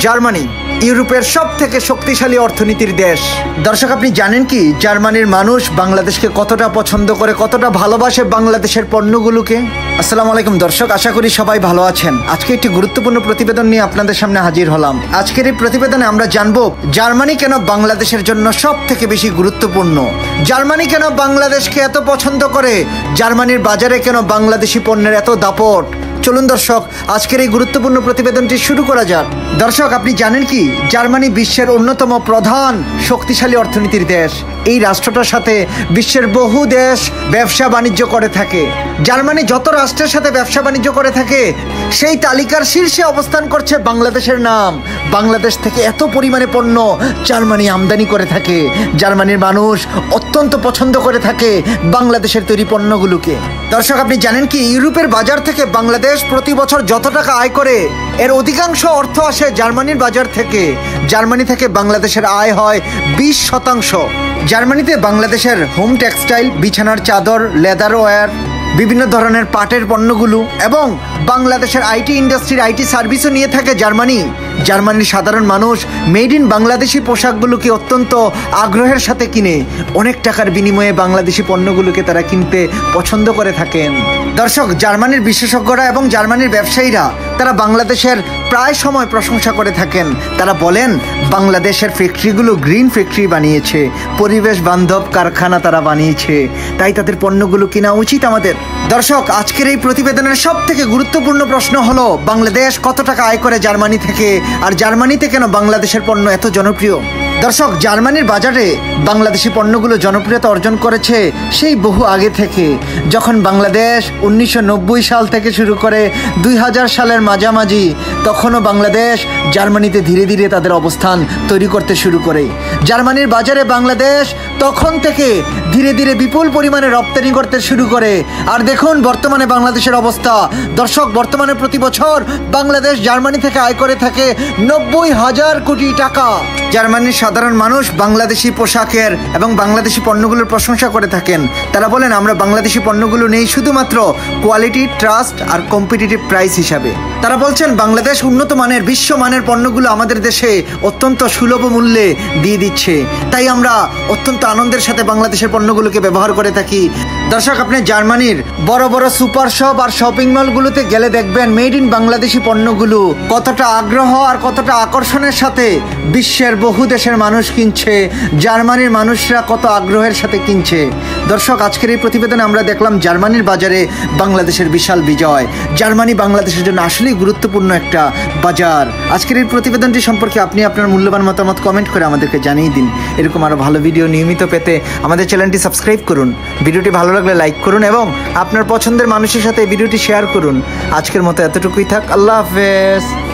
Germany ইউরোপের সবথেকে শক্তিশালী অর্থনীতির দেশ। দর্শক, আপনি জানেন কি জার্মানির মানুষ বাংলাদেশকে কতটা পছন্দ করে, কতটা ভালোবাসে বাংলাদেশের পণ্যগুলোকে? আসসালামু আলাইকুম দর্শক, আশা করি সবাই ভালো আছেন। আজকে একটি গুরুত্বপূর্ণ প্রতিবেদন নিয়ে আপনাদের সামনে হাজির হলাম। আজকের এই প্রতিবেদনে আমরা জানব জার্মানি কেন বাংলাদেশের জন্য সব থেকে বেশি গুরুত্বপূর্ণ, জার্মানি কেন বাংলাদেশকে এত পছন্দ করে, জার্মানির বাজারে কেন বাংলাদেশি পণ্যের এত দাপট। চলুন দর্শক, আজকের এই গুরুত্বপূর্ণ প্রতিবেদনটি শুরু করা যাক। দর্শক, আপনি জানেন কি জার্মানি বিশ্বের অন্যতম প্রধান শক্তিশালী অর্থনীতির দেশ। এই রাষ্ট্রটার সাথে বিশ্বের বহু দেশ ব্যবসা বাণিজ্য করে থাকে। জার্মানি যত রাষ্ট্রের সাথে ব্যবসা বাণিজ্য করে থাকে সেই তালিকার শীর্ষে অবস্থান করছে বাংলাদেশের নাম। বাংলাদেশ থেকে এত পরিমাণে পণ্য জার্মানি আমদানি করে থাকে। জার্মানির মানুষ অত্যন্ত পছন্দ করে থাকে বাংলাদেশের তৈরি পণ্যগুলোকে। দর্শক, আপনি জানেন কি ইউরোপের বাজার থেকে বাংলাদেশ প্রতি বছর যত টাকা আয় করে এর অধিকাংশ অর্থ আসে জার্মানির বাজার থেকে। জার্মানি থেকে বাংলাদেশের আয় হয় 20%। জার্মানিতে বাংলাদেশের হোম টেক্সটাইল, বিছানার চাদর, লেদার ওয়্যার, বিভিন্ন ধরনের পাটের পণ্যগুলো এবং বাংলাদেশের আইটি ইন্ডাস্ট্রির আইটি সার্ভিসও নিয়ে থাকে জার্মানি। জার্মানির সাধারণ মানুষ মেড ইন বাংলাদেশি পোশাকগুলোকে অত্যন্ত আগ্রহের সাথে কিনে অনেক টাকার বিনিময়ে বাংলাদেশি পণ্যগুলোকে তারা কিনতে পছন্দ করে থাকেন। দর্শক, জার্মানির বিশেষজ্ঞরা এবং জার্মানির ব্যবসায়ীরা তারা বাংলাদেশের প্রায় সময় প্রশংসা করে থাকেন। তারা বলেন বাংলাদেশের ফ্যাক্টরিগুলো গ্রিন ফ্যাক্টরি বানিয়েছে, পরিবেশ বান্ধব কারখানা তারা বানিয়েছে, তাই তাদের পণ্যগুলো কেনা উচিত আমাদের। দর্শক, আজকের এই প্রতিবেদনের সব থেকে গুরুত্বপূর্ণ প্রশ্ন হলো বাংলাদেশ কত টাকা আয় করে জার্মানি থেকে, আর জার্মানিতে কেন বাংলাদেশের পণ্য এত জনপ্রিয়। দর্শক, জার্মানির বাজারে বাংলাদেশি পণ্যগুলো জনপ্রিয়তা অর্জন করেছে সেই বহু আগে থেকে। যখন বাংলাদেশ 1990 সাল থেকে শুরু করে 2000 সালের মাঝামাঝি, তখনও বাংলাদেশ জার্মানিতে ধীরে ধীরে তাদের অবস্থান তৈরি করতে শুরু করে। জার্মানির বাজারে বাংলাদেশ তখন থেকে ধীরে ধীরে বিপুল পরিমাণে রপ্তানি করতে শুরু করে। আর দেখুন বর্তমানে বাংলাদেশের অবস্থা। দর্শক, বর্তমানে প্রতি বছর বাংলাদেশ জার্মানি থেকে আয় করে থাকে 90,000 কোটি টাকা। জার্মানির সাধারণ মানুষ বাংলাদেশি পোশাকের এবং বাংলাদেশি পণ্যগুলোর প্রশংসা করে থাকেন। তারা বলেন আমরা বাংলাদেশি পণ্যগুলো নেই শুধুমাত্র কোয়ালিটি, ট্রাস্ট আর কম্পিটিটিভ প্রাইস হিসাবে। তারা বলছেন বাংলাদেশ উন্নত মানের, বিশ্বমানের পণ্যগুলো আমাদের দেশে অত্যন্ত সুলভ মূল্যে দিয়ে দিচ্ছে, তাই আমরা অত্যন্ত আনন্দের সাথে বাংলাদেশের পণ্যগুলোকে ব্যবহার করে থাকি। দর্শক, আপনি জার্মানির বড় বড় সুপার শপ আর শপিং মলগুলোতে গেলে দেখবেন মেড ইন বাংলাদেশি পণ্যগুলো কতটা আগ্রহ আর কতটা আকর্ষণের সাথে বিশ্বের বহু দেশের মানুষ কিনছে, জার্মানির মানুষরা কত আগ্রহের সাথে কিনছে। দর্শক, আজকের এই প্রতিবেদনে আমরা দেখলাম জার্মানির বাজারে বাংলাদেশের বিশাল বিজয়। জার্মানি বাংলাদেশের জন্য আসলেই গুরুত্বপূর্ণ একটা বাজার। আজকের এই প্রতিবেদনটি সম্পর্কে আপনি আপনার মূল্যবান মতামত কমেন্ট করে আমাদেরকে জানিয়ে দিন। এরকম আরও ভালো ভিডিও নিয়মিত পেতে আমাদের চ্যানেলটি সাবস্ক্রাইব করুন। ভিডিওটি ভালো লাগলে লাইক করুন এবং আপনার পছন্দের মানুষের সাথে এই ভিডিওটি শেয়ার করুন। আজকের মতো এতটুকুই থাক। আল্লাহ হাফেজ।